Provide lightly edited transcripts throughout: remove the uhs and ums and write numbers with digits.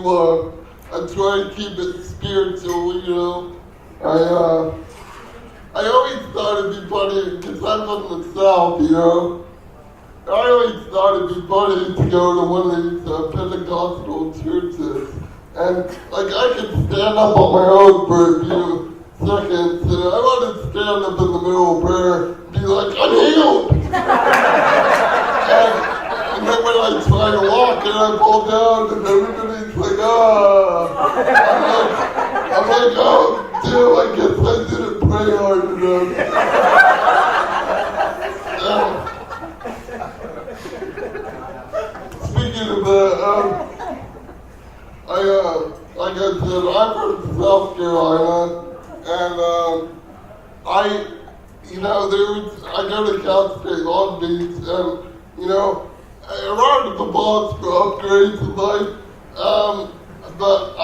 I try to keep it spiritual, you know. I always thought it'd be funny, because I'm from the South, you know. I always thought it'd be funny to go to one of these Pentecostal churches. And, like, I could stand up on my own for a few seconds, and I want to stand up in the middle of prayer and be like, I'm healed! and then when I try to walk and I fall down and everybody's like, I'm like, oh, damn, I guess I didn't pray hard enough. Speaking of that, like I said, I'm from South Carolina, and I go to Cal State Long Beach, and, you know, around the boss for upgrades in life, but I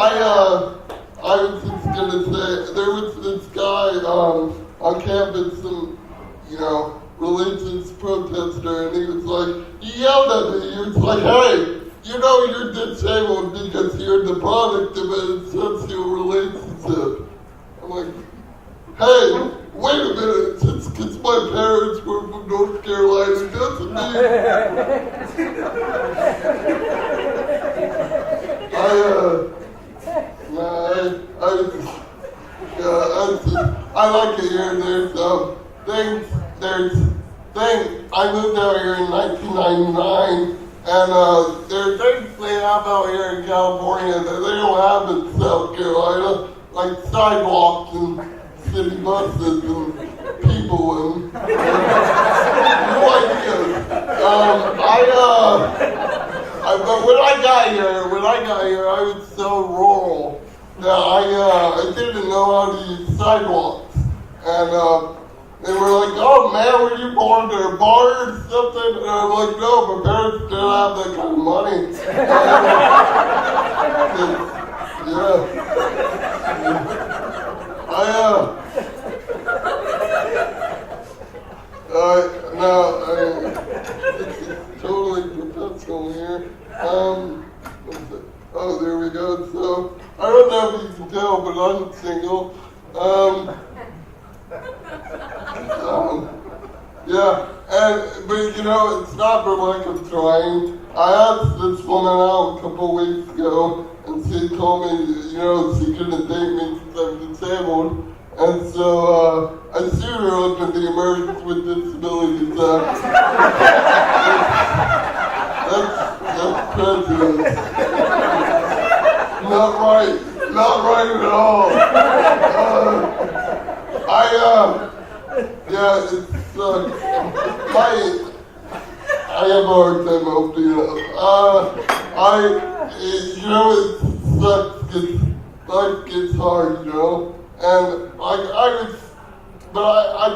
was just gonna say, there was this guy on campus, some, you know, religious protester, and he was like, he yelled at me, he was like, hey, you know you're disabled because you're the product of a sexual relationship. I'm like, hey, wait a minute, just because my parents were from North Carolina doesn't mean... I like it here. I moved out here in 1999, and there are things they have out here in California that they don't have in South Carolina, like sidewalks and city buses and people and no idea. But when I got here, I was so rural that I didn't know how to use sidewalks. And they were like, oh man, were you born to a bar or something? And I'm like, no, my parents didn't have that kind of money. It's totally professional here. Oh, there we go. So, I don't know if you can tell, but I'm single. But you know, it's not for lack of trying. I asked this woman out a couple weeks ago, and she told me, you know, she couldn't date me since I'm disabled. And so, I sued her under the Americans with Disabilities Act. That's prejudice. Not right at all. I have a hard time opening up. You know, it sucks because life gets hard, you know? And I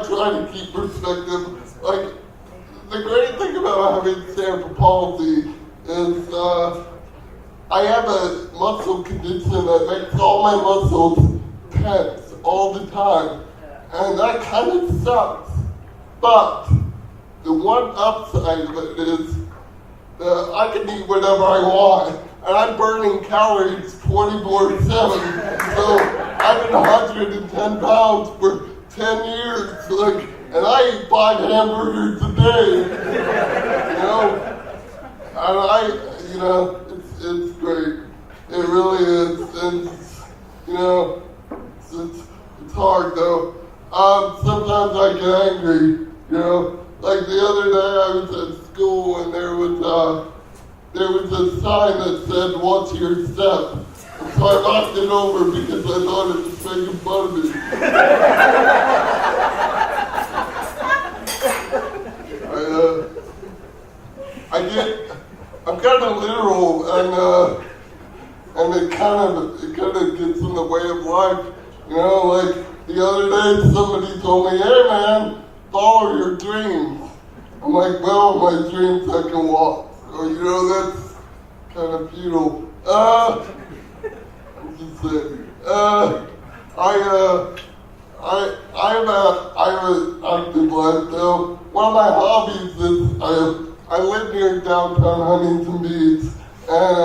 try to keep perspective. Like, the great thing about having cerebral palsy is, I have a muscle condition that makes all my muscles tense all the time. And that kind of sucks. But the one upside of it is that I can eat whatever I want. And I'm burning calories 24/7. So I've been 110 pounds for 10 years. And I eat 5 hamburgers a day. You know? And it's great. It really is. And, you know, it's hard though. Sometimes I get angry, you know. Like the other day I was at school and there was a sign that said, watch your step. And so I knocked it over because I thought it was making fun of me. I'm kind of literal, and it kind of gets in the way of life. You know, like the other day somebody told me, hey man, follow your dreams. I'm like, well, my dreams I can walk. So, you know, that's kind of futile. I'm just saying. I have an active life though. One of my hobbies is I live near downtown Huntington Beach, And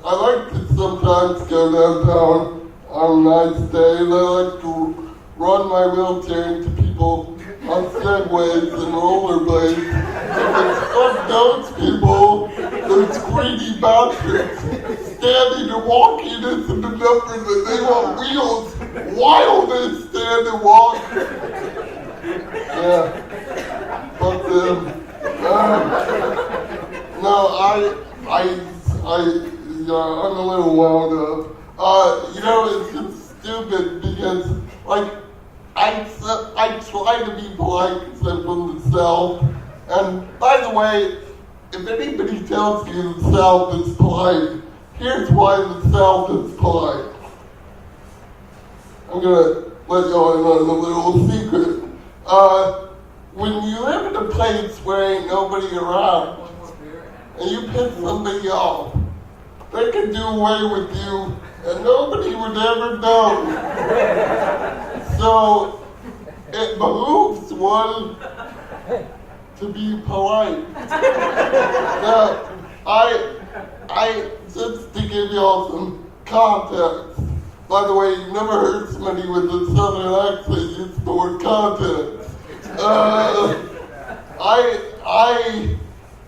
I like to sometimes go downtown on a nice day, and I like to run my wheelchair into people on segways and rollerblades. Because fuck those people, those greedy bastards, standing and walking isn't enough for them. They want wheels while they stand and walk. Yeah, fuck them. No, I'm a little wound up. It's just stupid because, like, I try to be polite because I'm from the South. And by the way, if anybody tells you the South is polite, here's why the South is polite. I'm gonna let y'all in on a little secret. When you live in a place where ain't nobody around, and you piss somebody off, they can do away with you, and nobody would ever know. So, it behooves one to be polite. Now, I just to give y'all some context. By the way, you've never heard somebody with a southern accent use the word context.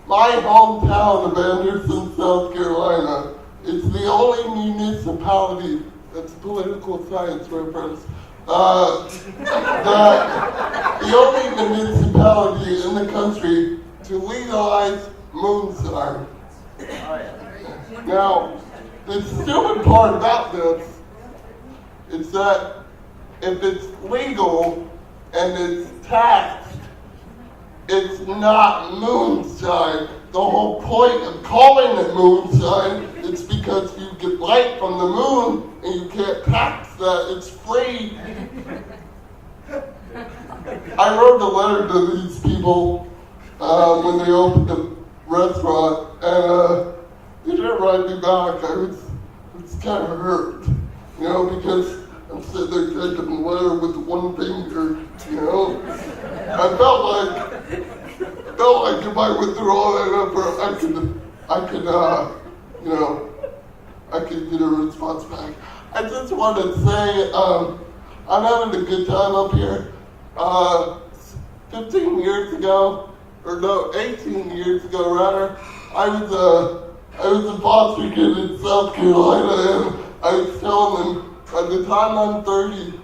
My hometown of Anderson, South Carolina, is the only municipality, that's political science reference, the only municipality in the country to legalize moonshine. Now, the stupid part about this is that if it's legal and it's taxed, it's not moonshine. The whole point of calling it moonshine is because you get light from the moon and you can't tax that. It's free. I wrote a letter to these people when they opened the restaurant, and they didn't write me back. I was kind of hurt, because I'm sitting there taking the letter with one finger, I felt like if I went through all that effort, I could get a response back. I just want to say, I'm having a good time up here. 18 years ago, rather, I was a foster kid in South Carolina, and I was telling them, by the time I'm 30,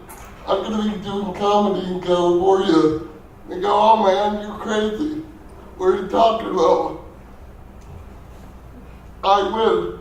I'm going to be doing comedy in California. They go, oh man, you're crazy. What are you talking about? I win.